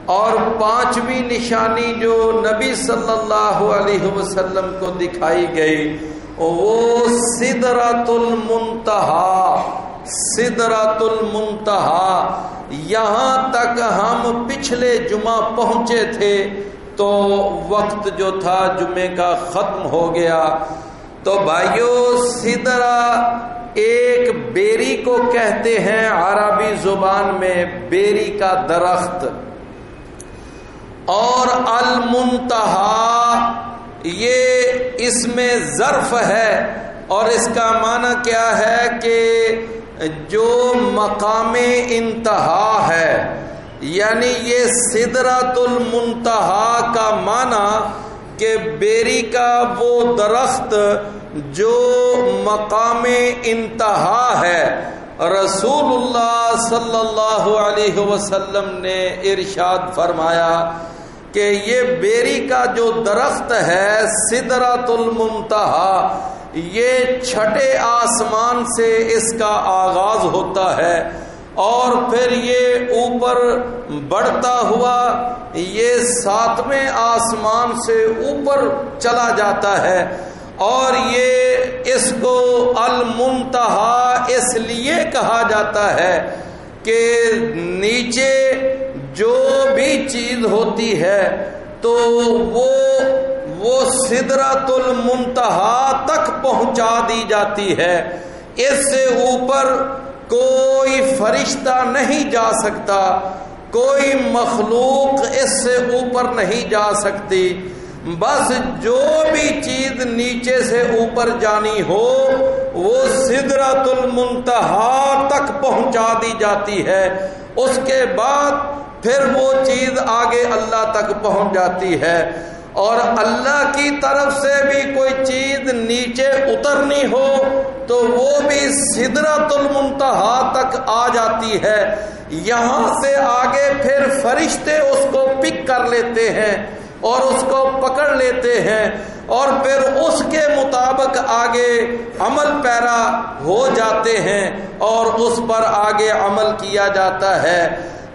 اور پانچویں نشانی جو نبی صلی اللہ علیہ وسلم کو دکھائی گئی وہ سدرۃ المنتہا، سدرۃ المنتہا۔ یہاں تک ہم پچھلے جمعہ پہنچے تھے تو وقت جو تھا جمعے کا ختم ہو گیا۔ تو بھائیو، سدرہ ایک بیری کو کہتے ہیں عربی زبان میں، بیری کا درخت، اور المنتہا یہ اس میں ظرف ہے، اور اس کا معنی کیا ہے کہ جو مقام انتہا ہے، یعنی یہ سدرۃ المنتہا کا معنی کہ بیری کا وہ درخت جو مقام انتہا ہے۔ رسول اللہ صلی اللہ علیہ وسلم نے ارشاد فرمایا کہ یہ بیری کا جو درخت ہے سدرۃ المنتہا، یہ چھٹے آسمان سے اس کا آغاز ہوتا ہے اور پھر یہ اوپر بڑھتا ہوا یہ ساتویں آسمان سے اوپر چلا جاتا ہے، اور یہ اس کو المنتہا اس لیے کہا جاتا ہے کہ نیچے جو بھی چیز ہوتی ہے تو وہ سدرۃ المنتہا تک پہنچا دی جاتی ہے، اس سے اوپر کوئی فرشتہ نہیں جا سکتا، کوئی مخلوق اس سے اوپر نہیں جا سکتی۔ بس جو بھی چیز نیچے سے اوپر جانی ہو وہ سدرۃ المنتہا تک پہنچا دی جاتی ہے، اس کے بعد پھر وہ چیز آگے اللہ تک پہنچ جاتی ہے، اور اللہ کی طرف سے بھی کوئی چیز نیچے اترنی ہو تو وہ بھی سدرۃ المنتہا تک آ جاتی ہے۔ یہاں سے آگے پھر فرشتے اس کو پک کر لیتے ہیں اور اس کو پکڑ لیتے ہیں، اور پھر اس کے مطابق آگے عمل پیرا ہو جاتے ہیں اور اس پر آگے عمل کیا جاتا ہے۔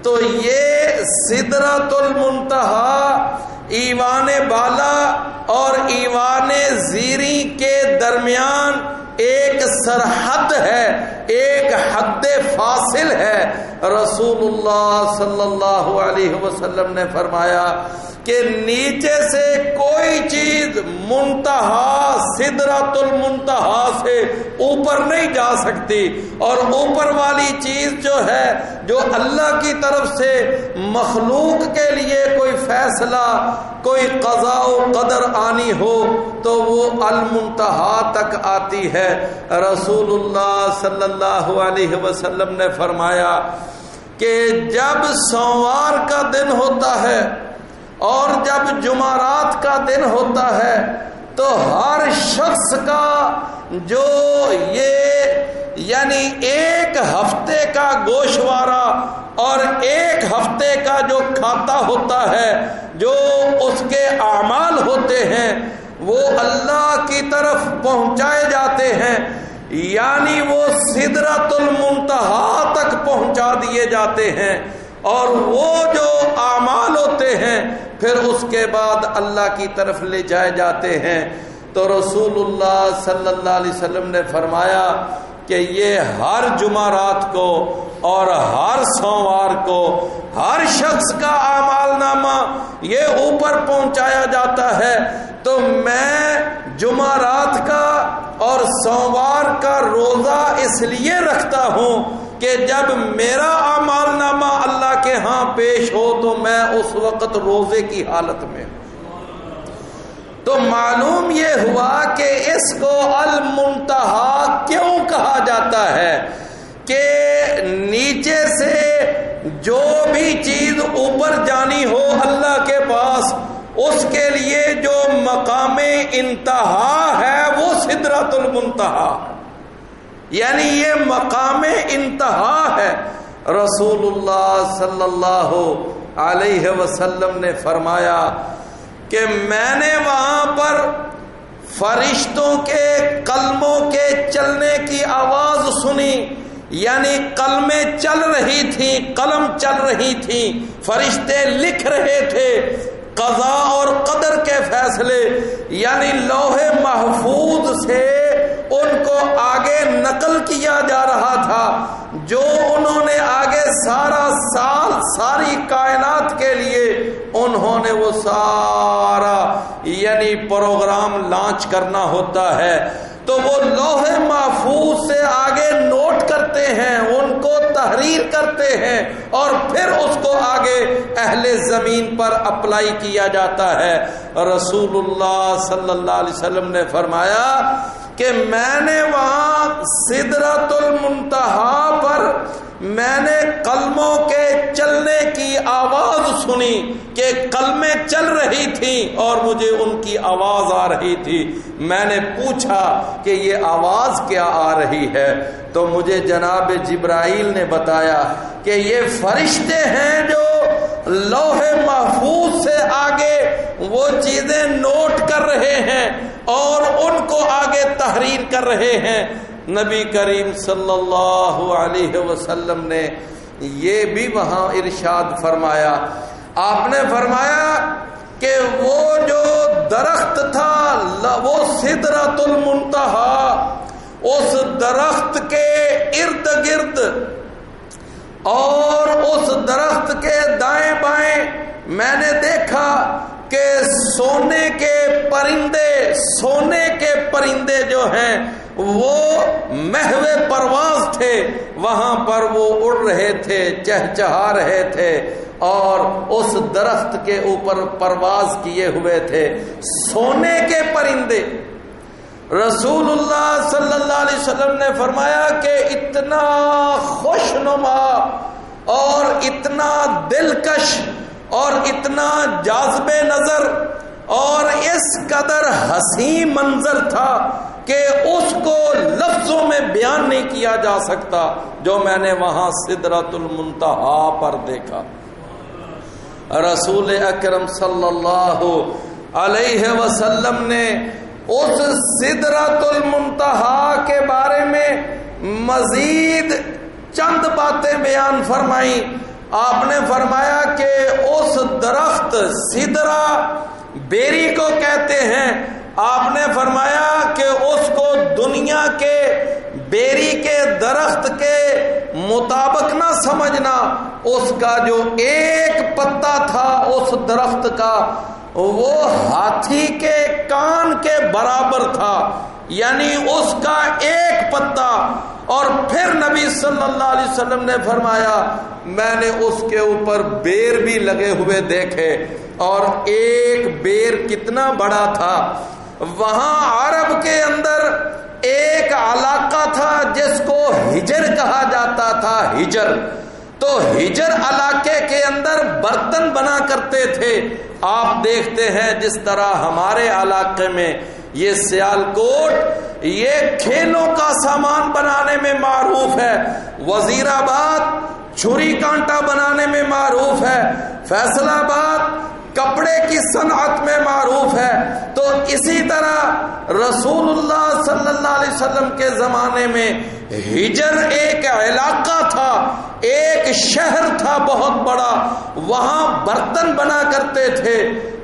تو یہ سدرۃ المنتہا ایوان بالا اور ایوان زیریں کے درمیان ایک سرحد ہے، ایک حد فاصل ہے۔ رسول اللہ صلی اللہ علیہ وسلم نے فرمایا کہ نیچے سے کوئی چیز منتہا سدرۃ المنتہا سے اوپر نہیں جا سکتی، اور اوپر والی چیز جو ہے جو اللہ کی طرف سے مخلوق کے لیے کوئی فیصلہ، کوئی قضاء و قدر آنی ہو تو وہ المنتہا تک آتی ہے۔ رسول اللہ صلی اللہ علیہ وسلم نے فرمایا کہ جب سوموار کا دن ہوتا ہے اور جب جمعرات کا دن ہوتا ہے تو ہر شخص کا جو یہ یعنی ایک ہفتے کا گوشوارہ اور ایک ہفتے کا جو کھاتا ہوتا ہے، جو اس کے اعمال ہوتے ہیں وہ اللہ کی طرف پہنچائے جاتے ہیں، یعنی وہ سدرۃ المنتہا تک پہنچا دیے جاتے ہیں، اور وہ جو اعمال ہوتے ہیں پھر اس کے بعد اللہ کی طرف لے جائے جاتے ہیں۔ تو رسول اللہ صلی اللہ علیہ وسلم نے فرمایا کہ یہ ہر جمعرات کو اور ہر سوموار کو ہر شخص کا اعمال نامہ یہ اوپر پہنچایا جاتا ہے۔ تو میں جمعرات کا اور سوموار کا روزہ اس لیے رکھتا ہوں کہ جب میرا اعمال نامہ اللہ کے ہاں پیش ہو تو میں اس وقت روزے کی حالت میں ہوں۔ تو معلوم یہ ہوا کہ اس کو المنتہا کیوں کہا جاتا ہے کہ نیچے سے جو بھی چیز اوپر جانی ہو اللہ کے پاس، اس کے لیے جو مقام انتہا ہے وہ سدرۃ المنتہا، یعنی یہ مقام انتہا ہے۔ رسول اللہ صلی اللہ علیہ وسلم نے فرمایا کہ میں نے وہاں پر فرشتوں کے قلموں کے چلنے کی آواز سنی، یعنی قلمیں چل رہی تھیں، قلم چل رہی تھیں، فرشتے لکھ رہے تھے قضاء اور قدر کے فیصلے، یعنی لوح محفوظ سے ان کو آگے نقل کیا جا رہا تھا، جو انہوں نے آگے سارا سال ساری کائنات کے لیے انہوں نے وہ سارا یعنی پروگرام لانچ کرنا ہوتا ہے، تو وہ لوح محفوظ سے آگے نوٹ کرتے ہیں، ان کو تحریر کرتے ہیں، اور پھر اس کو آگے اہل زمین پر اپلائی کیا جاتا ہے۔ رسول اللہ صلی اللہ علیہ وسلم نے فرمایا کہ میں نے وہاں سدرۃ المنتہا پر میں نے قلموں کے چلنے کی آواز سنی، کہ قلمیں چل رہی تھیں اور مجھے ان کی آواز آ رہی تھی۔ میں نے پوچھا کہ یہ آواز کیا آ رہی ہے، تو مجھے جناب جبرائیل نے بتایا کہ یہ فرشتے ہیں جو لوح محفوظ سے آگے وہ چیزیں نوٹ کر رہے ہیں اور ان کو آگے تحریر کر رہے ہیں۔ نبی کریم صلی اللہ علیہ وسلم نے یہ بھی وہاں ارشاد فرمایا، آپ نے فرمایا کہ وہ جو درخت تھا وہ سدرۃ المنتہا، اس درخت کے ارد گرد اور اس درخت کے دائیں بائیں میں نے دیکھا کہ سونے کے پرندے جو ہیں وہ محو پرواز تھے، وہاں پر وہ اڑ رہے تھے، چہچہا رہے تھے اور اس درخت کے اوپر پرواز کیے ہوئے تھے، سونے کے پرندے۔ رسول اللہ صلی اللہ علیہ وسلم نے فرمایا کہ اتنا خوشنما اور اتنا دلکش اور اتنا جاذب نظر اور اس قدر حسین منظر تھا کہ اس کو لفظوں میں بیان نہیں کیا جا سکتا، جو میں نے وہاں سدرۃ المنتہا پر دیکھا۔ رسول اکرم صلی اللہ علیہ وسلم نے اس سدرۃ المنتہا کے بارے میں مزید چند باتیں بیان فرمائیں۔ آپ نے فرمایا کہ اس درخت سدرہ بیری کو کہتے ہیں، آپ نے فرمایا کہ اس کو دنیا کے بیری کے درخت کے مطابق نہ سمجھنا، اس کا جو ایک پتا تھا اس درخت کا وہ ہاتھی کے کان کے برابر تھا، یعنی اس کا ایک پتا۔ اور پھر نبی صلی اللہ علیہ وسلم نے فرمایا میں نے اس کے اوپر بیر بھی لگے ہوئے دیکھے، اور ایک بیر کتنا بڑا تھا۔ وہاں عرب کے اندر ایک علاقہ تھا جس کو ہجر کہا جاتا تھا، ہجر، تو ہجر علاقے کے اندر برتن بنا کرتے تھے۔ آپ دیکھتے ہیں جس طرح ہمارے علاقے میں یہ سیالکوٹ یہ کھیلوں کا سامان بنانے میں معروف ہے، وزیر آباد چھری کانٹا بنانے میں معروف ہے، فیصل آباد کپڑے کی صنعت میں معروف ہے، تو اسی طرح رسول اللہ صلی اللہ علیہ وسلم کے زمانے میں ہجر ایک علاقہ تھا، ایک شہر تھا بہت بڑا، وہاں برتن بنا کرتے تھے۔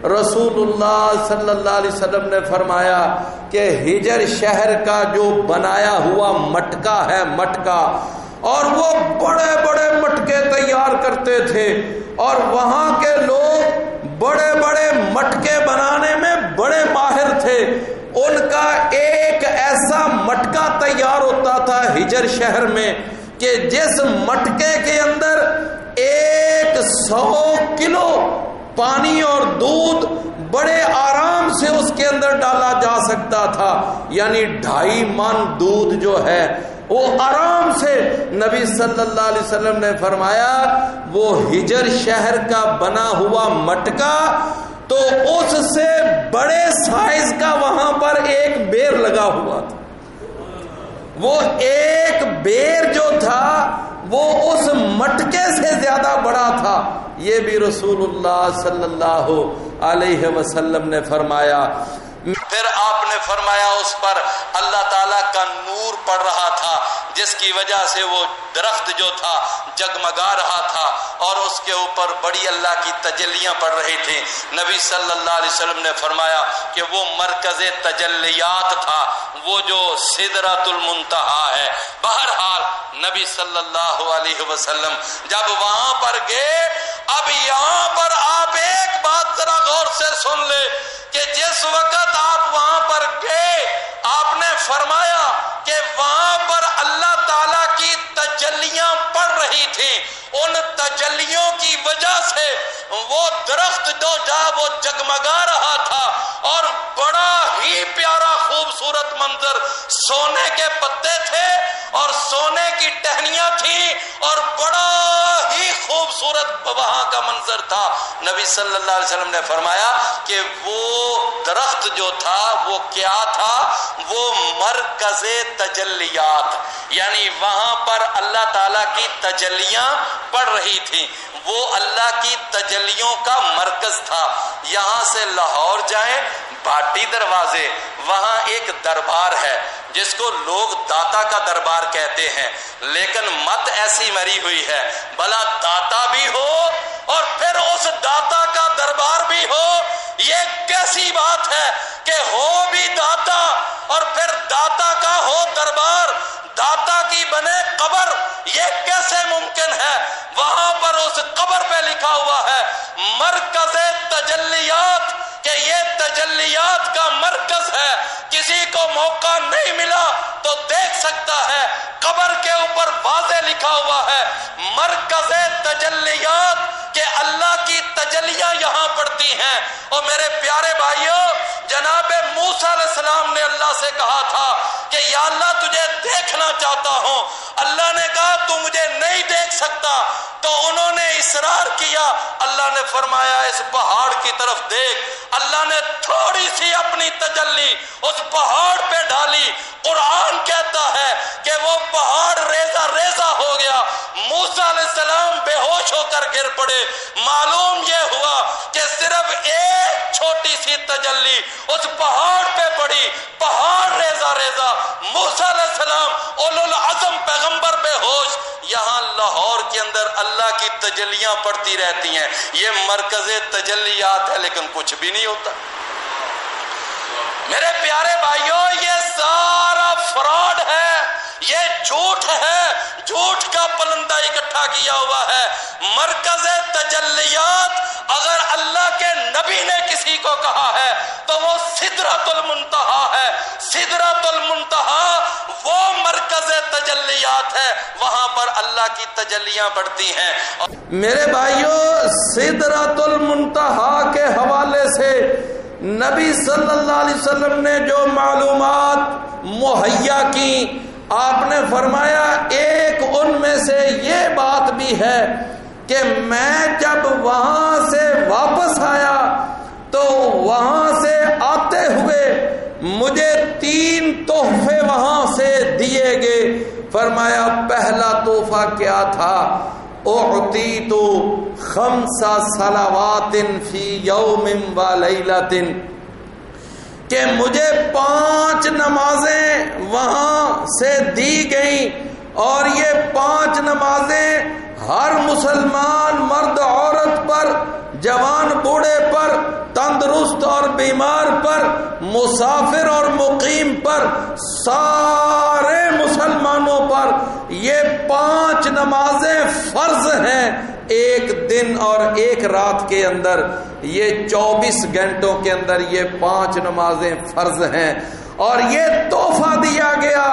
رسول اللہ صلی اللہ علیہ وسلم نے فرمایا کہ ہجر شہر کا جو بنایا ہوا مٹکا ہے، مٹکا، اور وہ بڑے بڑے مٹکے تیار کرتے تھے، اور وہاں کے لوگ بڑے بڑے مٹکے بنانے میں بڑے ماہر تھے۔ ان کا ایک ایسا مٹکا تیار ہوتا تھا ہجر شہر میں کہ جس مٹکے کے اندر 100 کلو پانی اور دودھ بڑے آرام سے اس کے اندر ڈالا جا سکتا تھا، یعنی 2.5 من دودھ جو ہے وہ آرام سے۔ نبی صلی اللہ علیہ وسلم نے فرمایا وہ ہجر شہر کا بنا ہوا مٹکا، تو اس سے بڑے سائز کا وہاں پر ایک بیر لگا ہوا تھا، وہ ایک بیر جو تھا وہ اس مٹکے سے زیادہ بڑا تھا۔ یہ بھی رسول اللہ صلی اللہ علیہ وسلم نے فرمایا۔ پھر آپ نے فرمایا اس پر اللہ تعالیٰ کا نور پڑ رہا تھا، جس کی وجہ سے وہ درخت جو تھا جگمگا رہا تھا اور اس کے اوپر بڑی اللہ کی تجلیاں پڑ رہی تھیں. نبی صلی اللہ علیہ وسلم نے فرمایا کہ وہ مرکز تجلیات تھا، وہ جو سدرۃ المنتہا ہے. بہرحال نبی صلی اللہ علیہ وسلم جب وہاں پر گئے، اب یہاں پر آپ ایک بات ذرا غور سے سن لے کہ جس وقت آپ وہاں پر گئے آپ نے فرمایا کہ وہاں پر اللہ تعالی کی تجلیاں پڑ رہی تھیں. ان تجلیوں کی وجہ سے وہ درخت جو جا وہ جگمگا رہا تھا اور بڑا ہی پیارا خوبصورت منظر، سونے کے پتے تھے اور سونے کی ٹہنیاں تھیں اور بڑا ہی خوبصورت وہاں کا منظر تھا. نبی صلی اللہ علیہ وسلم نے فرمایا کہ وہ درخت جو تھا وہ کیا تھا؟ وہ مرکز تجلیات، یعنی وہاں پر اللہ تعالیٰ کی تجلیاں پڑ رہی تھیں. وہ اللہ کی تجلیوں کا مرکز تھا. یہاں سے لاہور جائیں بھاٹی دروازے، وہاں ایک دربار ہے جس کو لوگ داتا کا دربار کہتے ہیں، لیکن مت ایسی مری ہوئی ہے بھلا داتا بھی ہو اور پھر اس داتا کا دربار بھی ہو. یہ کیسی بات ہے کہ ہو بھی داتا اور پھر داتا کا ہو دربار، داتا کی بنے قبر، یہ کیسے ممکن ہے؟ وہاں پر اس قبر پہ لکھا ہوا ہے مرکز تجلیات، کہ یہ تجلیات کا مرکز ہے. کسی کو موقع نہیں ملا تو دیکھ سکتا ہے، قبر کے اوپر واضح لکھا ہوا ہے مرکز تجلیات، کہ اللہ کی تجلیاں یہاں پڑتی ہیں. اور میرے پیارے بھائیوں، جناب موسیٰ علیہ السلام نے اللہ سے کہا تھا کہ یا اللہ تجھے دیکھنا چاہتا ہوں. اللہ نے کہا تو مجھے نہیں دیکھ سکتا، تو انہوں نے اصرار کیا. اللہ نے فرمایا اس پہاڑ کی طرف دیکھ. اللہ نے تھوڑی سی اپنی تجلی اس پہاڑ پہ ڈالی. قرآن کہتا ہے کہ وہ پہاڑ ریزہ ریزہ ہو گیا. موسیٰ علیہ السلام بے ہوش ہو کر گر پڑے. معلوم یہ ہوا کہ صرف ایک چھوٹی سی تجلی اس پہاڑ پہ پڑی، پہاڑ ریزہ ریزہ. موسیٰ علیہ السلام اولو العزم پیغمبر بے ہوش. یہاں لاہور کے اندر اللہ کی تجلیاں پڑتی رہتی ہیں. یہ مرکز تجلیات ہے لیکن کچھ بھی نہیں ہوتا. میرے پیارے بھائیوں، یہ سارا فراڈ ہے، یہ جھوٹ ہے، جھوٹ کا پلندہ اکٹھا کیا ہوا ہے. مرکز تجلیات اگر اللہ کے نبی نے کسی کو کہا ہے تو وہ سدرۃ المنتہا ہے. سدرۃ المنتہا وہ مرکز تجلیات ہے، وہاں پر اللہ کی تجلیاں بڑھتی ہیں. میرے بھائیوں، سدرۃ المنتہا کے حوالے سے نبی صلی اللہ علیہ وسلم نے جو معلومات مہیا کی، آپ نے فرمایا ایک ان میں سے یہ بات بھی ہے کہ میں جب وہاں سے واپس آیا تو وہاں سے آتے ہوئے مجھے 3 تحفے وہاں سے دیے گئے. فرمایا پہلا تحفہ کیا تھا؟ اعطیت 5 صلوات فی یوم و لیلۃ، کہ مجھے 5 نمازیں وہاں سے دی گئیں اور یہ 5 نمازیں ہر مسلمان مرد عورت پر، جوان بوڑھے پر، تندرست اور بیمار پر، مسافر اور مقیم پر، سارے مسلمانوں پر یہ 5 نمازیں فرض ہیں. ایک دن اور ایک رات کے اندر، یہ 24 گھنٹوں کے اندر یہ 5 نمازیں فرض ہیں اور یہ تحفہ دیا گیا.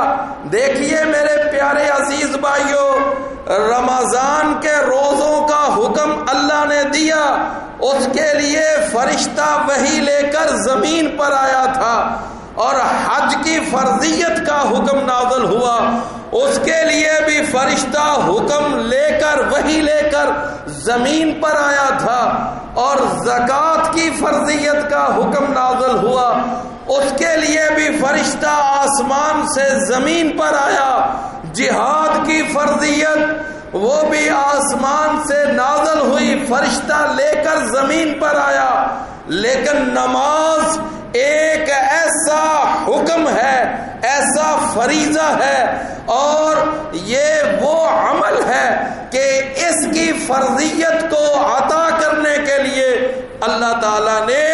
دیکھیے میرے پیارے عزیز بھائیوں، رمضان کے روزوں کا حکم اللہ نے دیا، اس کے لیے فرشتہ وحی لے کر زمین پر آیا تھا. اور حج کی فرضیت کا حکم نازل ہوا، اس کے لیے بھی فرشتہ حکم لے کر وحی لے کر زمین پر آیا تھا. اور زکوٰۃ کی فرضیت کا حکم نازل ہوا، اس کے لیے بھی فرشتہ آسمان سے زمین پر آیا. جہاد کی فرضیت وہ بھی آسمان سے نازل ہوئی، فرشتہ لے کر زمین پر آیا. لیکن نماز ایک ایسا حکم ہے، ایسا فریضہ ہے اور یہ وہ عمل ہے کہ اس کی فرضیت کو عطا کرنے کے لیے اللہ تعالیٰ نے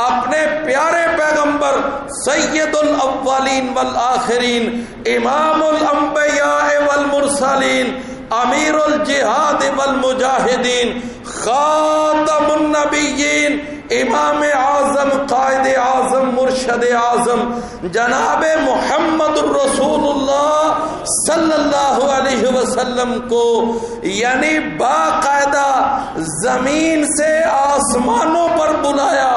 اپنے پیارے پیغمبر سید الاولین والآخرین، امام الانبیاء والمرسلین، امیر الجہاد والمجاہدین، خاتم النبیین، امام اعظم، قائد اعظم، مرشد اعظم جناب محمد الرسول اللہ صلی اللہ علیہ وسلم کو یعنی باقاعدہ زمین سے آسمانوں پر بلایا،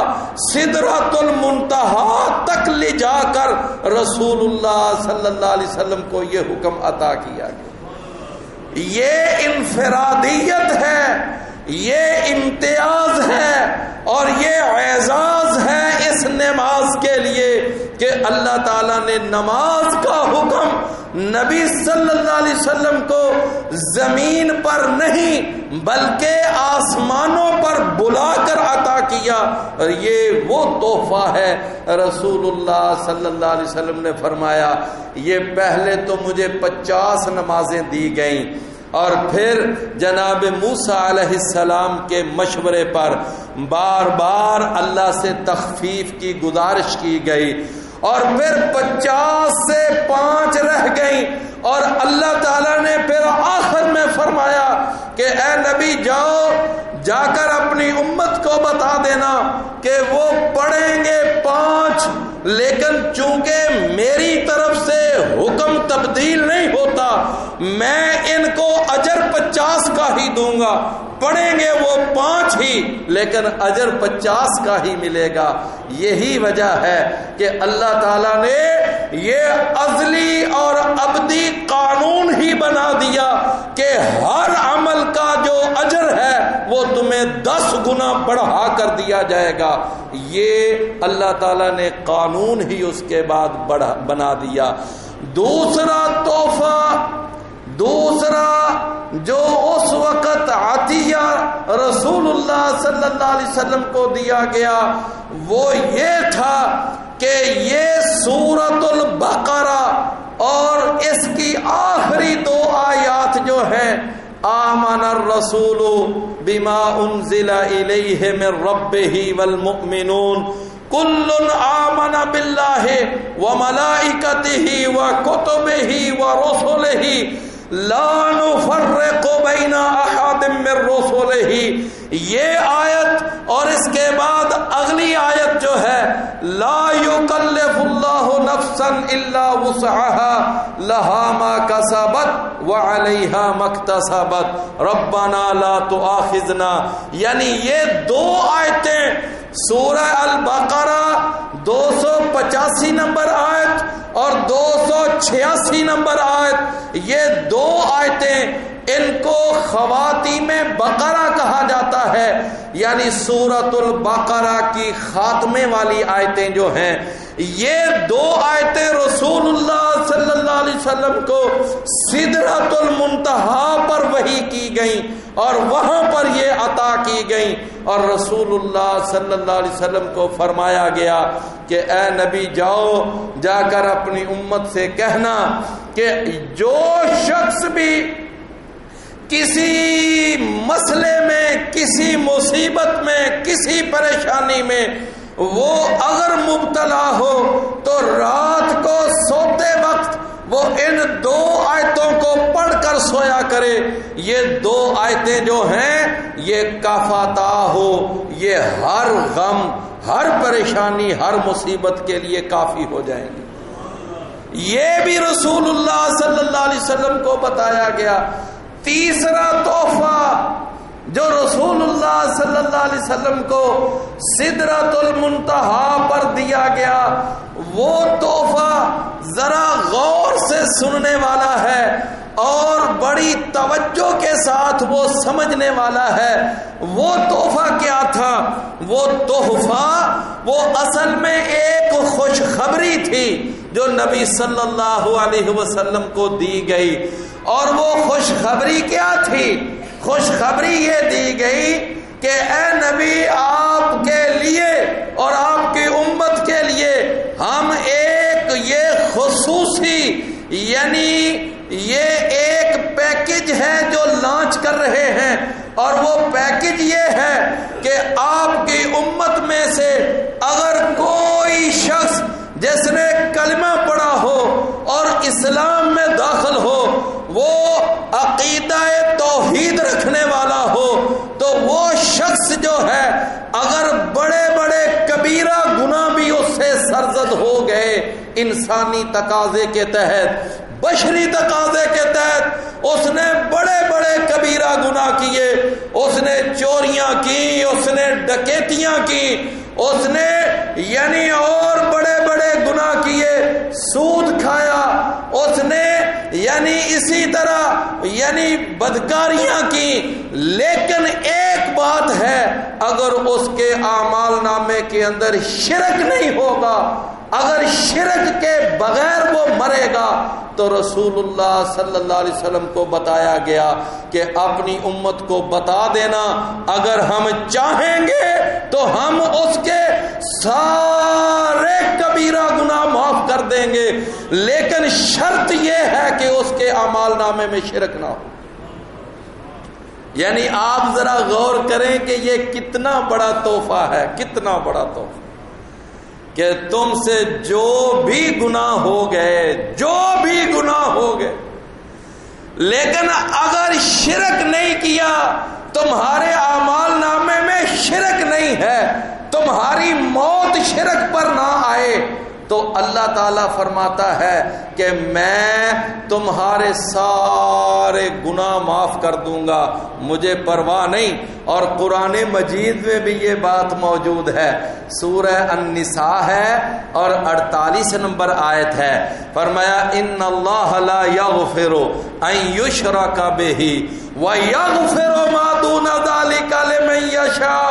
سدرۃ المنتہا تک لے جا کر رسول اللہ صلی اللہ علیہ وسلم کو یہ حکم عطا کیا گیا۔ یہ انفرادیت ہے، یہ امتیاز ہے اور یہ اعزاز ہے اس نماز کے لیے کہ اللہ تعالیٰ نے نماز کا حکم نبی صلی اللہ علیہ وسلم کو زمین پر نہیں بلکہ آسمانوں پر بلا کر عطا کیا، اور یہ وہ تحفہ ہے۔ رسول اللہ صلی اللہ علیہ وسلم نے فرمایا یہ پہلے تو مجھے 50 نمازیں دی گئیں اور پھر جناب موسیٰ علیہ السلام کے مشورے پر بار بار اللہ سے تخفیف کی گزارش کی گئی اور پھر 50 سے 5 رہ گئیں، اور اللہ تعالیٰ نے پھر آخر میں فرمایا کہ اے نبی جا کر اپنی امت کو بتا دینا کہ وہ پڑھیں گے 5، لیکن چونکہ میری طرف سے حکم تبدیل نہیں ہوتا، میں ان کو اجر 50 کا ہی دوں گا، پڑھیں گے وہ 5 ہی لیکن اجر 50 کا ہی ملے گا۔ یہی وجہ ہے کہ اللہ تعالیٰ نے یہ ازلی اور ابدی قانون ہی بنا دیا کہ ہر عمل کا جو اجر ہے وہ تمہیں 10 گنا بڑھا کر دیا جائے گا۔ یہ اللہ تعالیٰ نے قانون ہی اس کے بعد بنا دیا۔ دوسرا تحفہ، دوسرا جو اس وقت عطیہ رسول اللہ صلی اللہ علیہ وسلم کو دیا گیا وہ یہ تھا کہ یہ سورۃ البقرہ اور اس کی آخری 2 آیات جو ہیں، آمن الرسول بما انزل الیہ من ربہ والمؤمنون کل آمن باللہ وملائکتہ وکتبہ ورسلہ لا نفرق بین احد من رسلہ۔ یہ آیت اور اس کے بعد اگلی آیت جو ہے لا یکلف اللہ نفسا الا وسعها لها ما کسبت وعلیہا ما اکتسبت ربنا لا تؤاخذنا، یعنی یہ 2 آیتیں سورہ البقرہ 285 نمبر آیت اور 286 نمبر آیت، یہ 2 آیتیں ان کو خواتیم بقرہ کہا جاتا ہے، یعنی سورۃ البقرہ کی خاتمے والی آیتیں جو ہیں، یہ 2 آیتیں رسول اللہ صلی اللہ علیہ وسلم کو سدرۃ المنتہا پر وحی کی گئیں اور وہاں پر یہ عطا کی گئیں، اور رسول اللہ صلی اللہ علیہ وسلم کو فرمایا گیا کہ اے نبی جا کر اپنی امت سے کہنا کہ جو شخص بھی کسی مسئلے میں، کسی مصیبت میں، کسی پریشانی میں وہ اگر مبتلا ہو تو رات کو سوتے وقت وہ ان 2 آیتوں کو پڑھ کر سویا کرے۔ یہ 2 آیتیں جو ہیں یہ کفاتا ہو، یہ ہر غم، ہر پریشانی، ہر مصیبت کے لیے کافی ہو جائیں گی۔ یہ بھی رسول اللہ صلی اللہ علیہ وسلم کو بتایا گیا۔ تیسرا تحفہ جو رسول اللہ صلی اللہ علیہ وسلم کو سدرۃ المنتہا پر دیا گیا وہ تحفہ ذرا غور سے سننے والا ہے اور بڑی توجہ کے ساتھ وہ سمجھنے والا ہے۔ وہ تحفہ کیا تھا؟ وہ تحفہ وہ اصل میں ایک خوشخبری تھی جو نبی صلی اللہ علیہ وسلم کو دی گئی، اور وہ خوشخبری کیا تھی؟ خوشخبری یہ دی گئی کہ اے نبی آپ کے لیے اور آپ کی امت کے لیے ہم ایک یہ خصوصی اور وہ پیکج یہ ہے کہ آپ کی امت میں سے اگر کوئی شخص جس نے کلمہ پڑھا ہو اور اسلام میں داخل ہو، وہ عقیدہ توحید رکھنے والا ہو، تو وہ شخص جو ہے اگر بڑے بڑے کبیرہ گناہ بھی اس سے سرزد ہو گئے، انسانی تقاضے کے تحت، بشری تقاضے کے تحت اس نے بڑے بڑے کبیرہ گناہ کیے، اس نے چوریاں کی، اس نے ڈکیتیاں کی، اس نے یعنی اور بڑے بڑے گناہ کیے، سود کھایا، اس نے یعنی اسی طرح یعنی بدکاریاں کی، لیکن ایک بات ہے، اگر اس کے اعمال نامے کے اندر شرک نہیں ہوگا، اگر شرک کے بغیر وہ مرے گا، تو رسول اللہ صلی اللہ علیہ وسلم کو بتایا گیا کہ اپنی امت کو بتا دینا، اگر ہم چاہیں گے تو ہم اس کے سارے کبیرہ گناہ معاف کر دیں گے، لیکن شرط یہ ہے کہ اس کے اعمال نامے میں شرک نہ ہو۔ یعنی آپ ذرا غور کریں کہ یہ کتنا بڑا تحفہ ہے، کتنا بڑا تحفہ، کہ تم سے جو بھی گناہ ہو گئے، جو بھی گناہ ہو گئے، لیکن اگر شرک نہیں کیا، تمہارے اعمال نامے میں شرک نہیں ہے، تمہاری موت شرک پر نہ آئے، تو اللہ تعالیٰ فرماتا ہے کہ میں تمہارے سارے گناہ معاف کر دوں گا، مجھے پرواہ نہیں۔ اور قرآن مجید میں بھی یہ بات موجود ہے، سورہ النساء ہے اور 48 نمبر آیت ہے، فرمایا ان اللہ لا یغفر ان یشرک بہ ویغفر ما دون ذلک لمن یشاء،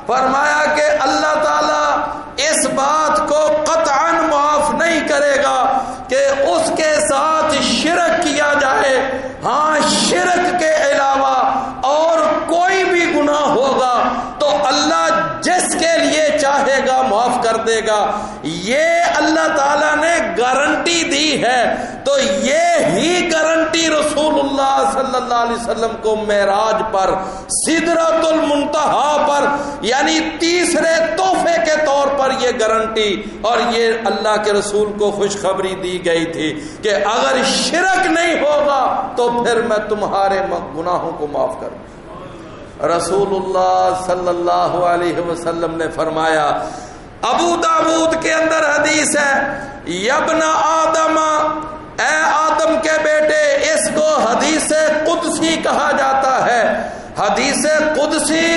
فرمایا کہ اللہ تعالیٰ اس بات کو قطعاً معاف نہیں کرے گا کہ اس کے ساتھ شرک کیا جائے، ہاں شرک کے علاوہ اور کوئی بھی گناہ ہوگا تو اللہ جس کے لیے چاہے گا معاف کر دے گا، یہ اللہ تعالیٰ نے گارنٹی دی ہے۔ تو یہ ہی گارنٹی رسول اللہ صلی اللہ علیہ وسلم کو معراج پر، سدرۃ المنتہا پر، یعنی تیسرے تحفے کے طور پر یہ گارنٹی اور یہ اللہ کے رسول کو خوشخبری دی گئی تھی کہ اگر شرک نہیں ہوگا تو پھر میں تمہارے گناہوں کو معاف کروں۔ رسول اللہ صلی اللہ علیہ وسلم نے فرمایا، ابو داؤد کے اندر حدیث ہے، یبن آدم، اے آدم کے بیٹے، اس کو حدیث قدسی کہا جاتا ہے۔ حدیث قدسی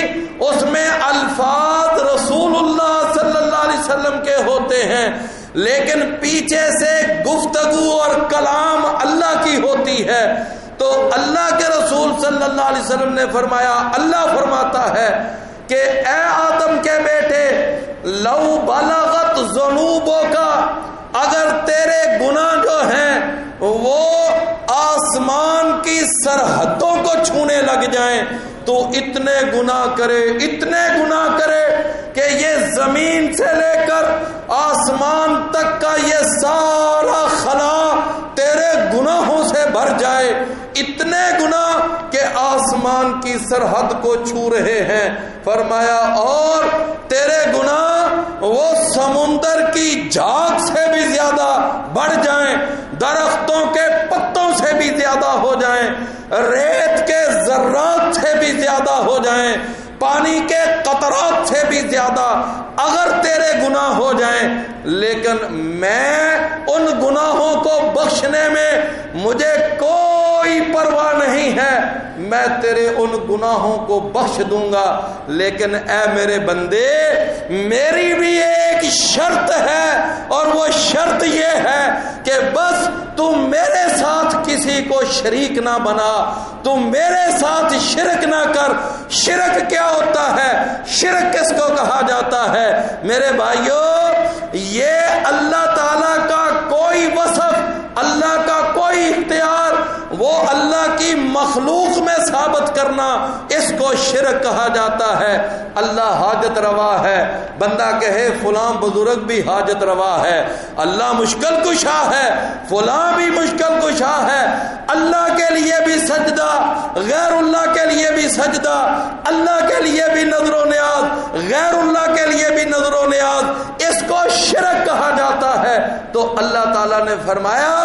اس میں الفاظ رسول اللہ صلی اللہ علیہ وسلم کے ہوتے ہیں، لیکن پیچھے سے گفتگو اور کلام اللہ کی ہوتی ہے۔ تو اللہ کے رسول صلی اللہ علیہ وسلم نے فرمایا، اللہ فرماتا ہے کہ اے آدم کے بیٹے، لو بلغت ذنوبک، اگر تیرے گناہ جو ہیں وہ آسمان کی سرحدوں کو چھونے لگ جائیں، تو اتنے گناہ کرے، اتنے گناہ کرے کہ یہ زمین سے لے کر آسمان تک کا یہ سارا خلا تیرے گناہوں سے بھر جائے، اتنے گناہ کہ آسمان کی سرحد کو چھو رہے ہیں۔ فرمایا اور تیرے گناہ وہ سمندر کی جھاگ سے بھی زیادہ بڑھ جائیں، درختوں کے پتوں سے بھی زیادہ ہو جائیں، ریت کے ذرات سے بھی زیادہ ہو جائیں، پانی کے قطرات سے بھی زیادہ اگر تیرے گناہ ہو جائیں، لیکن میں ان گناہوں کو بخشنے میں مجھے کوئی پرواہ نہیں ہے، میں تیرے ان گناہوں کو بخش دوں گا، لیکن اے میرے بندے، میری بھی ایک شرط ہے، اور وہ شرط یہ ہے کہ بس تم میرے ساتھ کسی کو شریک نہ بنا، تم میرے ساتھ شرک نہ کر۔ شرک کیا ہوتا ہے؟ شرک کس کو کہا جاتا ہے؟ میرے بھائیوں، یہ اللہ تعالیٰ کا کوئی وصف، اللہ کا کوئی اختیار، وہ اللہ کی مخلوق میں ثابت کرنا، اس کو شرک کہا جاتا ہے۔ اللہ حاجت روا ہے، بندہ کہے فلاں بزرگ بھی حاجت روا ہے، اللہ مشکل کشا ہے، فلاں بھی مشکل کشا ہے، اللہ کے لیے بھی سجدہ، غیر اللہ کے لیے بھی سجدہ، اللہ کے لیے بھی نظر و نیاز، غیر اللہ کے لیے بھی نظر و نیاز، اس کو شرک کہا جاتا ہے۔ تو اللہ تعالیٰ نے فرمایا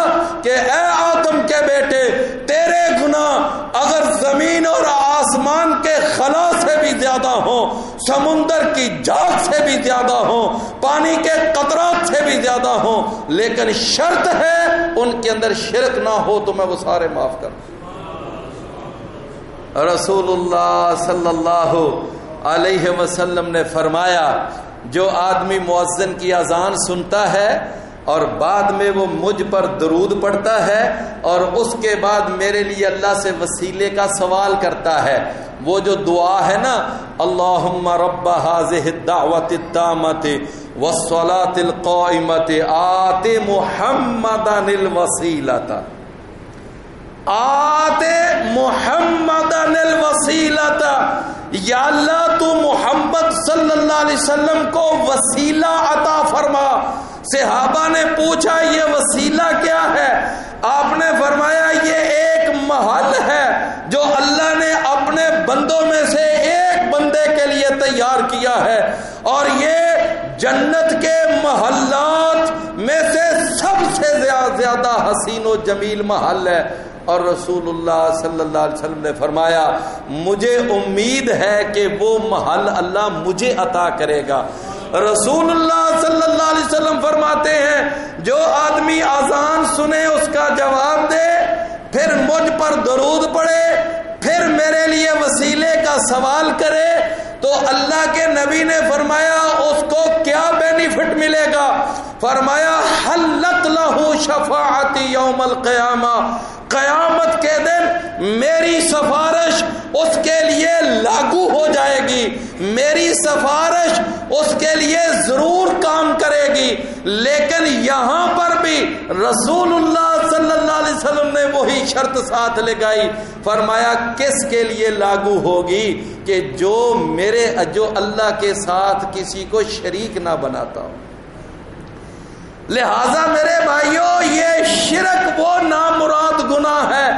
کہ اے آدم کے بیٹے، تیرے گناہ اگر زمین اور آسمان کے خلا سے بھی زیادہ ہوں، سمندر کی جھاگ سے بھی زیادہ ہوں، پانی کے قطرات سے بھی زیادہ ہوں، لیکن شرط ہے ان کے اندر شرک نہ ہو تو میں وہ سارے معاف کر دوں۔ رسول اللہ صلی اللہ علیہ وسلم نے فرمایا، جو آدمی مؤذن کی اذان سنتا ہے اور بعد میں وہ مجھ پر درود پڑھتا ہے اور اس کے بعد میرے لیے اللہ سے وسیلے کا سوال کرتا ہے، وہ جو دعا ہے نا، اللہم رب ھذہ الدعوۃ التامۃ والصلاۃ القائمۃ آت محمدا الوسیلۃ، آت محمدا الوسیلۃ، یا اللہ تو محمد صلی اللہ علیہ وسلم کو وسیلہ عطا فرما۔ صحابہ نے پوچھا یہ وسیلہ کیا ہے؟ آپ نے فرمایا یہ ایک محل ہے جو اللہ نے اپنے بندوں میں سے ایک بندے کے لیے تیار کیا ہے، اور یہ جنت کے محلات میں سے سب سے زیادہ حسین و جمیل محل ہے۔ اور رسول اللہ صلی اللہ علیہ وسلم نے فرمایا مجھے امید ہے کہ وہ محل اللہ مجھے عطا کرے گا۔ رسول اللہ صلی اللہ علیہ وسلم فرماتے ہیں جو آدمی اذان سنے اس کا جواب دے، پھر مجھ پر درود پڑھے، پھر میرے لیے وسیلے کا سوال کرے، تو اللہ کے نبی نے فرمایا اس کو کیا بینیفٹ ملے گا؟ فرمایا حلت لہ شفاعتی یوم القیامہ، قیامت کے دن میری سفارش اس کے لیے لاگو ہو جائے گی، میری سفارش اس کے لیے ضرور کام کرے گی۔ لیکن یہاں پر بھی رسول اللہ صلی اللہ علیہ وسلم نے وہی شرط ساتھ لگائی، فرمایا کس کے لیے لاگو ہوگی؟ کہ جو اللہ کے ساتھ کسی کو شریک نہ بناتا ہو۔ لہذا میرے بھائیوں، یہ شرک وہ نامراد گناہ ہے،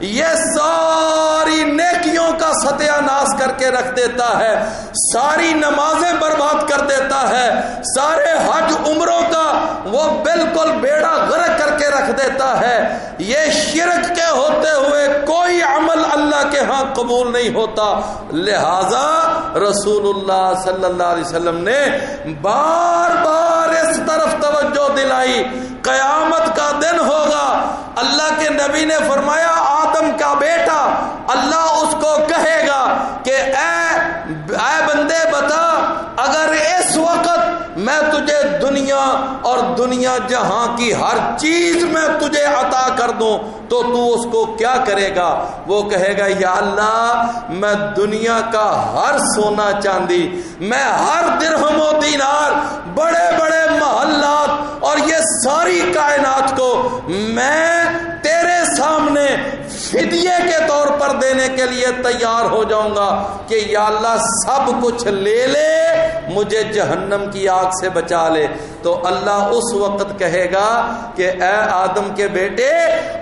یہ ساری نیکیوں کا ستیہ ناش کر کے رکھ دیتا ہے، ساری نمازیں برباد کر دیتا ہے، سارے حج عمروں کا وہ بالکل بیڑا غرق کر کے رکھ دیتا ہے۔ یہ شرک کے ہوتے ہوئے کوئی عمل اللہ کے ہاں قبول نہیں ہوتا۔ لہذا رسول اللہ صلی اللہ علیہ وسلم نے بار بار اس طرف توجہ دلائی، قیامت کا دن ہوگا، اللہ کے نبی نے فرمایا آدم کا بیٹا، اللہ اس کو کہے گا کہ اے بندے بتا، اگر اس وقت میں تجھے دنیا اور دنیا جہاں کی ہر چیز میں تجھے عطا کر دوں تو تو اس کو کیا کرے گا؟ وہ کہے گا یا اللہ میں دنیا کا ہر سونا چاندی، میں ہر درہم و دینار، بڑے بڑے محلات اور یہ ساری کائنات کو میں تیرے سامنے فدیے کے طور پر دینے کے لیے تیار ہو جاؤں گا کہ یا اللہ سب کچھ لے لے، مجھے جہنم کی آگ سے بچا لے۔ تو اللہ اس وقت کہے گا کہ اے آدم کے بیٹے،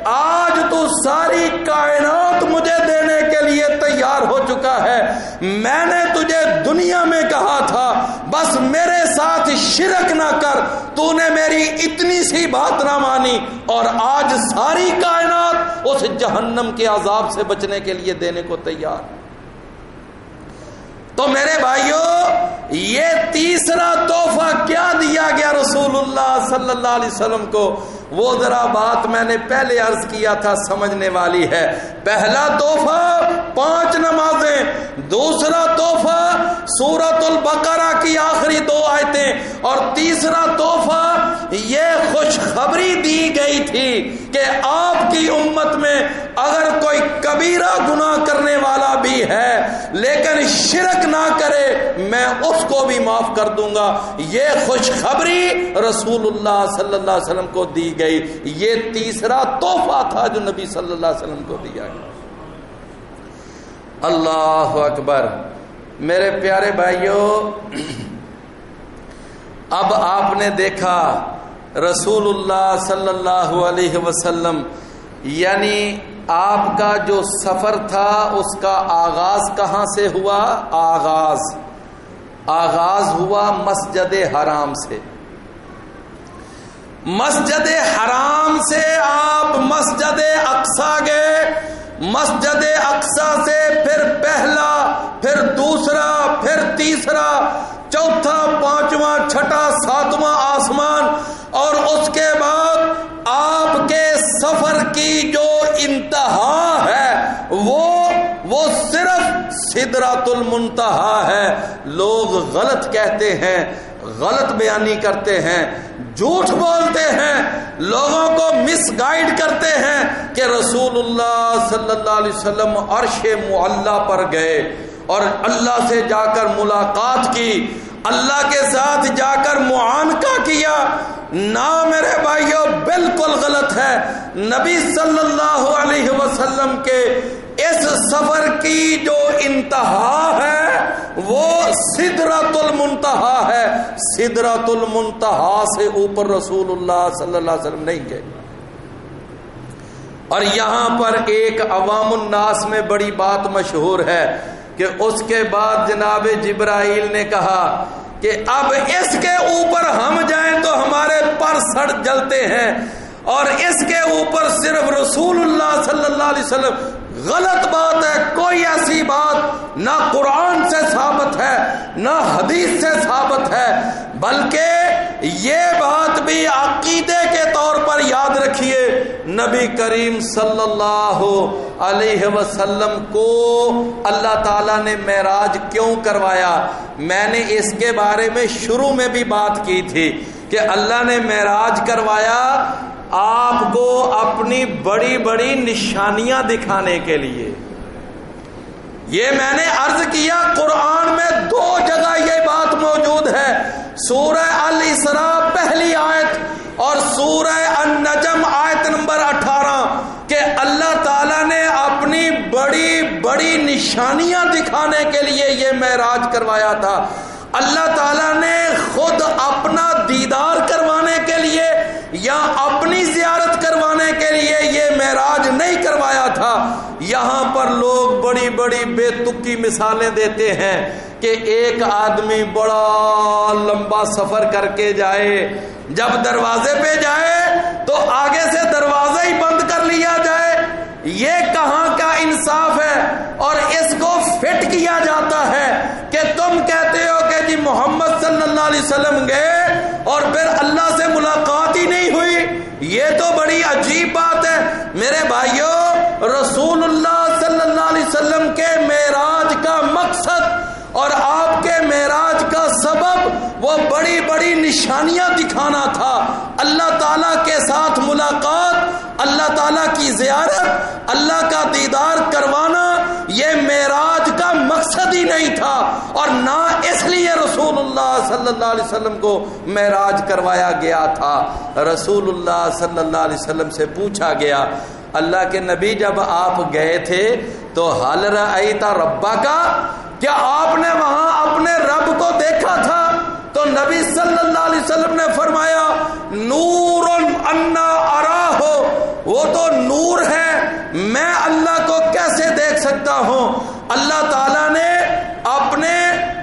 آج تو ساری کائنات مجھے دینے کے لیے تیار ہو چکا ہے، میں نے تجھے دنیا میں کہا تھا بس میرے ساتھ شرک نہ کر، تو نے میری اتنی سی بات نہ مانی، اور آج ساری کائنات اس جہنم کے عذاب سے بچنے کے لیے دینے کو تیار۔ تو میرے بھائیوں، یہ تیسرا تحفہ کیا دیا گیا رسول اللہ صلی اللہ علیہ وسلم کو؟ وہ ذرا بات میں نے پہلے عرض کیا تھا، سمجھنے والی ہے۔ پہلا تحفہ 5 نمازیں، دوسرا تحفہ سورۃ البقرہ کی آخری 2 آیتیں، اور تیسرا تحفہ یہ خوشخبری دی گئی تھی کہ آپ کی امت میں اگر کوئی کبیرہ گناہ کرنے والا بھی ہے لیکن شرک نہ کرے، میں اس کو بھی معاف کر دوں گا۔ یہ خوشخبری رسول اللہ صلی اللہ علیہ وسلم کو دی گئی۔ یہ تیسرا تحفہ تھا جو نبی صلی اللہ علیہ وسلم کو دیا گیا۔ اللہ اکبر۔ میرے پیارے بھائیوں، اب آپ نے دیکھا رسول اللہ صلی اللہ علیہ وسلم، یعنی آپ کا جو سفر تھا اس کا آغاز کہاں سے ہوا؟ آغاز ہوا مسجد حرام سے۔ مسجد حرام سے آپ مسجد اقصیٰ گئے، مسجد اقصیٰ سے پھر پہلا، پھر دوسرا، پھر تیسرا، چوتھا، پانچواں، چھٹا، ساتواں آسمان، اور اس کے بعد آپ کے سفر کی جو انتہا ہے وہ صرف سدرۃ المنتہا ہے۔ لوگ غلط کہتے ہیں، غلط بیانی کرتے ہیں، جھوٹ بولتے ہیں، لوگوں کو مس گائیڈ کرتے ہیں کہ رسول اللہ صلی اللہ علیہ وسلم عرش معلی پر گئے اور اللہ سے جا کر ملاقات کی، اللہ کے ساتھ جا کر معانقہ کیا۔ نہ میرے بھائیوں، بالکل غلط ہے۔ نبی صلی اللہ علیہ وسلم کے اس سفر کی جو انتہا ہے وہ سدرۃ المنتہا ہے۔ سدرۃ المنتہا سے اوپر رسول اللہ صلی اللہ علیہ وسلم نہیں گئے۔ اور یہاں پر ایک عوام الناس میں بڑی بات مشہور ہے کہ اس کے بعد جناب جبرائیل نے کہا کہ اب اس کے اوپر ہم جائیں تو ہمارے پر سڑ جلتے ہیں، اور اس کے اوپر صرف رسول اللہ صلی اللہ علیہ وسلم۔ غلط بات ہے، کوئی ایسی بات نہ قرآن سے ثابت ہے نہ حدیث سے ثابت ہے، بلکہ یہ بات بھی عقیدے کے طور پر یاد رکھیے، نبی کریم صلی اللہ علیہ وسلم کو اللہ تعالیٰ نے معراج کیوں کروایا؟ میں نے اس کے بارے میں شروع میں بھی بات کی تھی کہ اللہ نے معراج کروایا آپ کو اپنی بڑی بڑی نشانیاں دکھانے کے لیے۔ یہ میں نے عرض کیا، قرآن میں 2 جگہ یہ بات موجود ہے، سورہ الاسراء پہلی آیت اور سورہ النجم آیت نمبر 18، کہ اللہ تعالیٰ نے اپنی بڑی بڑی نشانیاں دکھانے کے لیے یہ معراج کروایا تھا۔ اللہ تعالیٰ نے خود اپنا دیدار کروانے کے لیے یا اپنی زیارت کروانے کے لیے یہ معراج نہیں کروایا تھا۔ یہاں پر لوگ بڑی بڑی بے تکی مثالیں دیتے ہیں کہ ایک آدمی بڑا لمبا سفر کر کے جائے، جب دروازے پہ جائے تو آگے سے دروازہ ہی بند کر لیا جائے۔ یہ کہاں کا انصاف ہے؟ اور اس کو فٹ کیا جاتا ہے کہ تم کہتے ہو کہ جی محمد صلی اللہ علیہ وسلم گئے اور پھر اللہ سے ملاقات ہی نہیں ہوئی۔ یہ تو بڑی عجیب بات ہے میرے بھائیوں۔ رسول اللہ صلی اللہ علیہ وسلم کے معراج کا مقصد اور آپ کے معراج کا سبب وہ بڑی بڑی نشانیاں دکھانا تھا، اللہ تعالیٰ کے ساتھ ملاقات، اللہ تعالیٰ کی زیارت، اللہ کا دیدار کروانا، یہ معراج کا مقصد ہی نہیں تھا، اور نہ اس لیے رسول اللہ صلی اللہ علیہ وسلم کو معراج کروایا گیا تھا۔ رسول اللہ صلی اللہ علیہ وسلم سے پوچھا گیا، اللہ کے نبی جب آپ گئے تھے تو حل رأیت ربک، کیا آپ نے وہاں اپنے رب کو دیکھا تھا؟ تو نبی صلی اللہ علیہ وسلم نے فرمایا نور انا اراہ، وہ تو نور ہے، میں اللہ کو کیسے دیکھ سکتا ہوں؟ اللہ تعالیٰ نے اپنے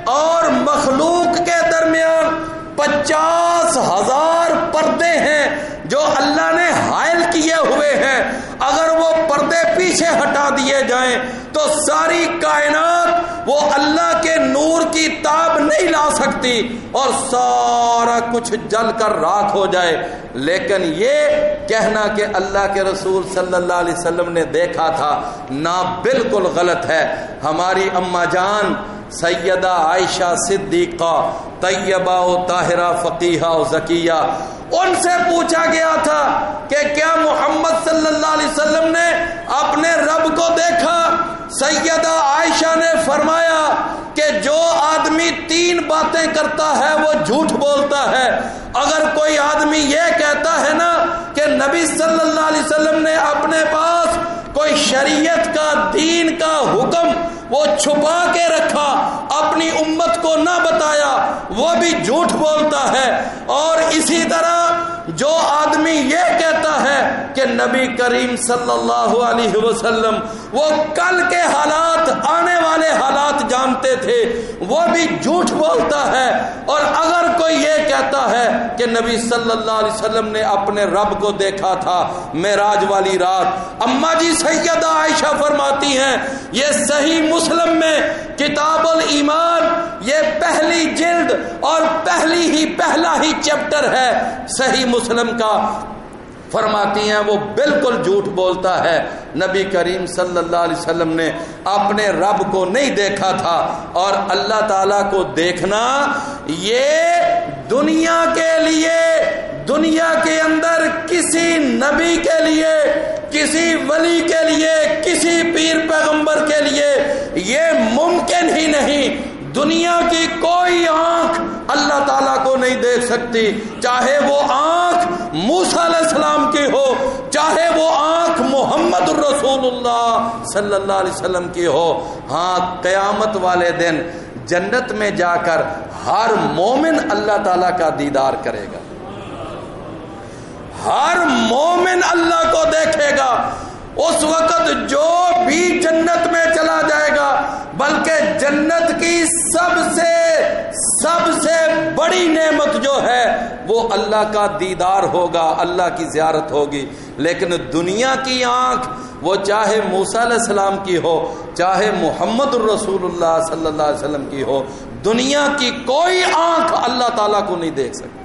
اور مخلوق کے درمیان 50,000 پردے ہیں جو اللہ نے حائل کیے ہوئے ہیں، اگر وہ پردے پیچھے ہٹا دیے جائیں تو ساری کائنات وہ اللہ کے نور کی تاب نہیں لا سکتی اور سارا کچھ جل کر راکھ ہو جائے۔ لیکن یہ کہنا کہ اللہ کے رسول صلی اللہ علیہ وسلم نے دیکھا تھا، نہ، بالکل غلط ہے۔ ہماری اماں جان سیدہ عائشہ صدیقہ طیبہ و طاہرہ فقیہہ و زکیہ، ان سے پوچھا گیا تھا کہ کیا محمد صلی اللہ علیہ وسلم نے اپنے رب کو دیکھا؟ سیدہ عائشہ نے فرمایا کہ جو آدمی 3 باتیں کرتا ہے وہ جھوٹ بولتا ہے۔ اگر کوئی آدمی یہ کہتا ہے نا کہ نبی صلی اللہ علیہ وسلم نے اپنے پاس کوئی شریعت کا، دین کا حکم وہ چھپا کے رکھا، اپنی امت کو نہ بتایا، وہ بھی جھوٹ بولتا ہے۔ اور اسی طرح جو آدمی یہ کہتا ہے کہ نبی کریم صلی اللہ علیہ وسلم وہ کل کے حالات، آنے والے حالات جانتے تھے، وہ بھی جھوٹ بولتا ہے۔ اور اگر کوئی یہ کہتا ہے کہ نبی صلی اللہ علیہ وسلم نے اپنے رب کو دیکھا تھا معراج والی رات، اماں جی سیدہ عائشہ فرماتی ہیں، یہ صحیح مسلم میں کتاب الایمان، یہ پہلی جلد اور پہلا ہی چیپٹر ہے صحیح مسلم کا، فرماتی ہیں وہ بالکل جھوٹ بولتا ہے، نبی کریم صلی اللہ علیہ وسلم نے اپنے رب کو نہیں دیکھا تھا۔ اور اللہ تعالیٰ کو دیکھنا یہ دنیا کے لیے، دنیا کے اندر کسی نبی کے لیے، کسی ولی کے لیے، کسی پیر پیغمبر کے لیے یہ ممکن ہی نہیں۔ دنیا کی کوئی آنکھ اللہ تعالیٰ کو نہیں دیکھ سکتی، چاہے وہ آنکھ موسیٰ علیہ السلام کی ہو، چاہے وہ آنکھ محمد رسول اللہ صلی اللہ علیہ وسلم کی ہو۔ ہاں، قیامت والے دن جنت میں جا کر ہر مومن اللہ تعالیٰ کا دیدار کرے گا، ہر مومن اللہ کو دیکھے گا۔ اس وقت جو بھی جنت میں چلا جائے گا، بلکہ جنت کی سب سے بڑی نعمت جو ہے وہ اللہ کا دیدار ہوگا، اللہ کی زیارت ہوگی۔ لیکن دنیا کی آنکھ، وہ چاہے موسیٰ علیہ السلام کی ہو، چاہے محمد رسول اللہ صلی اللہ علیہ وسلم کی ہو، دنیا کی کوئی آنکھ اللہ تعالیٰ کو نہیں دیکھ سکتی۔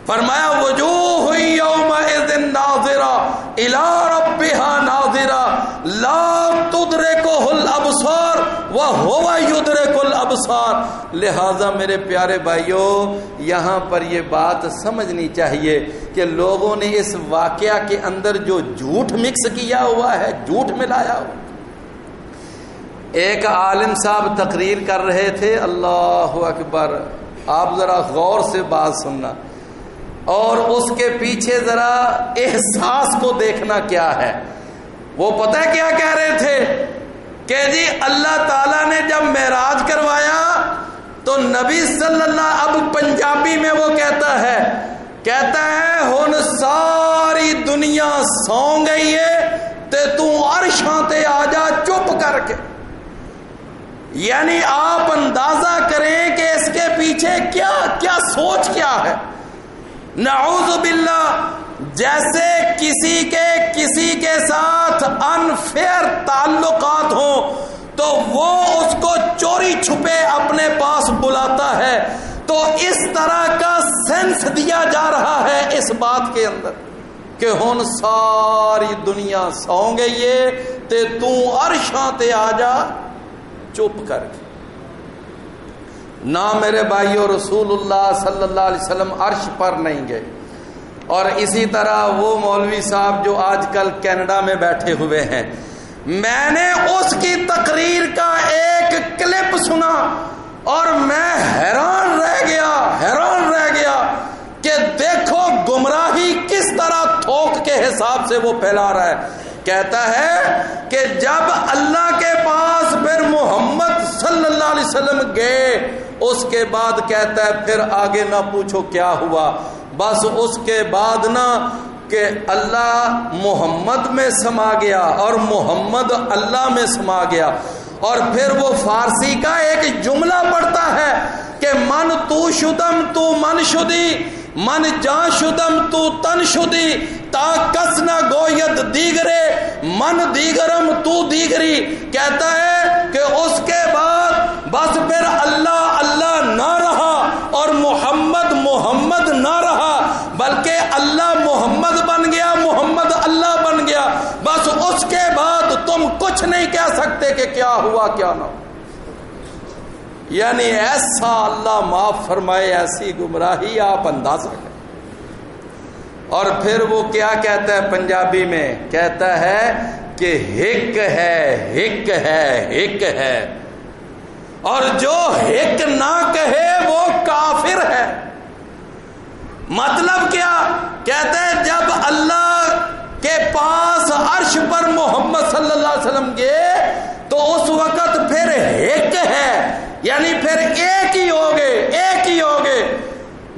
فرمایا وجوہ یومئذ ناظرہ الی ربہا ناظرہ لا تدرکہ الابصار وہو یدرک الابصار۔ لہذا میرے پیارے بھائیوں، یہاں پر یہ بات سمجھنی چاہیے کہ لوگوں نے اس واقعہ کے اندر جو جھوٹ مکس کیا ہوا ہے، جھوٹ ملایا ہوا۔ ایک عالم صاحب تقریر کر رہے تھے، اللہ اکبر، آپ ذرا غور سے بات سننا اور اس کے پیچھے ذرا احساس کو دیکھنا کیا ہے۔ وہ پتہ ہے کیا کہہ رہے تھے کہ جی اللہ تعالیٰ نے جب معراج کروایا تو نبی صلی اللہ، اب پنجابی میں وہ کہتا ہے ہن ساری دنیا سو گئی ہے تے تو عرشاں تے آ جا چپ کر کے۔ یعنی آپ اندازہ کریں کہ اس کے پیچھے کیا سوچ کیا ہے۔ نعوذ باللہ، جیسے کسی کے ساتھ انفیئر تعلقات ہوں تو وہ اس کو چوری چھپے اپنے پاس بلاتا ہے، تو اس طرح کا سینس دیا جا رہا ہے اس بات کے اندر کہ ہن ساری دنیا سو گئی ہے تے تو عرشاں تے آ جا چپ کر کے۔ نہ میرے بھائیو، رسول اللہ صلی اللہ علیہ وسلم عرش پر نہیں گئے۔ اور اسی طرح وہ مولوی صاحب جو آج کل کینیڈا میں بیٹھے ہوئے ہیں، میں نے اس کی تقریر کا ایک کلپ سنا اور میں حیران رہ گیا کہ دیکھو گمراہی کس طرح تھوک کے حساب سے وہ پھیلا رہا ہے۔ کہتا ہے کہ جب اللہ کے پاس پھر محمد صلی اللہ علیہ وسلم گئے، اس کے بعد کہتا ہے پھر آگے نہ پوچھو کیا ہوا، بس اس کے بعد نہ کہ اللہ محمد میں سما گیا اور محمد اللہ میں سما گیا۔ اور پھر وہ فارسی کا ایک جملہ پڑھتا ہے کہ من تو شدم تو من شدی، من جان شدم تو تن شدی، تا کس نہ گوید دیگرے من دیگرم تو دیگری۔ کہتا ہے کہ اس کے بعد بس پھر اللہ اللہ نہ رہا اور محمد محمد نہ رہا، بلکہ اللہ محمد بن گیا، محمد اللہ بن گیا۔ بس اس کے بعد تم کچھ نہیں کہہ سکتے کہ کیا ہوا کیا نہ ہوا۔ یعنی ایسا اللہ معاف فرمائے، ایسی گمراہی آپ اندازہ کریں۔ اور پھر وہ کیا کہتا ہے پنجابی میں، کہتا ہے کہ ہک ہے اور جو ہک نہ کہے وہ کافر ہے۔ مطلب کیا؟ کہتا ہے جب اللہ کے پاس عرش پر محمد صلی اللہ علیہ وسلم گئے تو تو اس وقت پھر ایک ہے، یعنی پھر ایک ہی ہوگے، ایک ہی ہوگے۔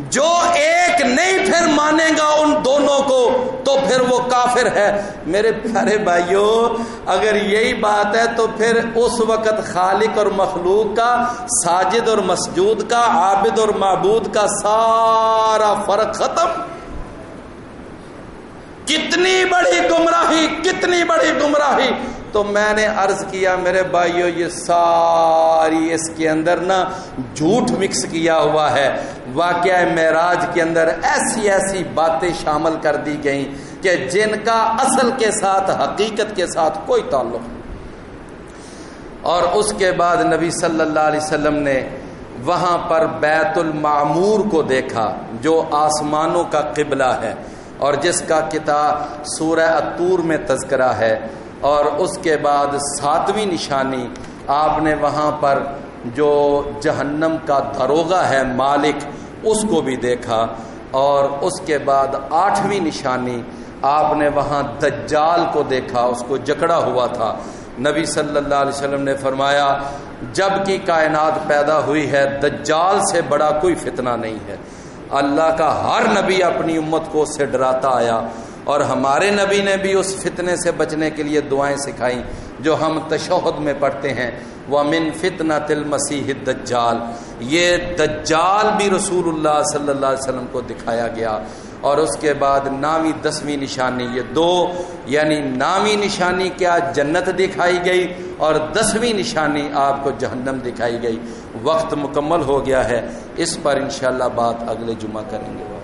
جو ایک نہیں پھر مانے گا ان دونوں کو تو پھر وہ کافر ہے۔ میرے پیارے بھائیوں، اگر یہی بات ہے تو پھر اس وقت خالق اور مخلوق کا، ساجد اور مسجود کا، عابد اور معبود کا سارا فرق ختم۔ کتنی بڑی گمراہی، کتنی بڑی گمراہی۔ تو میں نے عرض کیا میرے بھائیوں، یہ ساری اس کے اندر نا جھوٹ مکس کیا ہوا ہے۔ واقعہ معراج کے اندر ایسی ایسی باتیں شامل کر دی گئیں کہ جن کا اصل کے ساتھ، حقیقت کے ساتھ کوئی تعلق نہیں۔ اور اس کے بعد نبی صلی اللہ علیہ وسلم نے وہاں پر بیت المعمور کو دیکھا جو آسمانوں کا قبلہ ہے، اور جس کا کتاب سورہ الطور میں تذکرہ ہے۔ اور اس کے بعد 7ویں نشانی آپ نے وہاں پر جو جہنم کا داروغہ ہے، مالک، اس کو بھی دیکھا۔ اور اس کے بعد 8ویں نشانی آپ نے وہاں دجال کو دیکھا، اس کو جکڑا ہوا تھا۔ نبی صلی اللہ علیہ وسلم نے فرمایا جب کی کائنات پیدا ہوئی ہے دجال سے بڑا کوئی فتنہ نہیں ہے۔ اللہ کا ہر نبی اپنی امت کو اس سے ڈراتا آیا، اور ہمارے نبی نے بھی اس فتنے سے بچنے کے لیے دعائیں سکھائیں جو ہم تشہد میں پڑھتے ہیں، وَمِن فِتْنَةِ الْمَسِيحِ الدَّجَّالِ۔ یہ دجال بھی رسول اللہ صلی اللہ علیہ وسلم کو دکھایا گیا۔ اور اس کے بعد 9ویں 10ویں نشانی، یہ دو، یعنی 9ویں نشانی کیا جنت دکھائی گئی، اور 10ویں نشانی آپ کو جہنم دکھائی گئی۔ وقت مکمل ہو گیا ہے، اس پر انشاءاللہ بات اگلے جمعہ کریں گے۔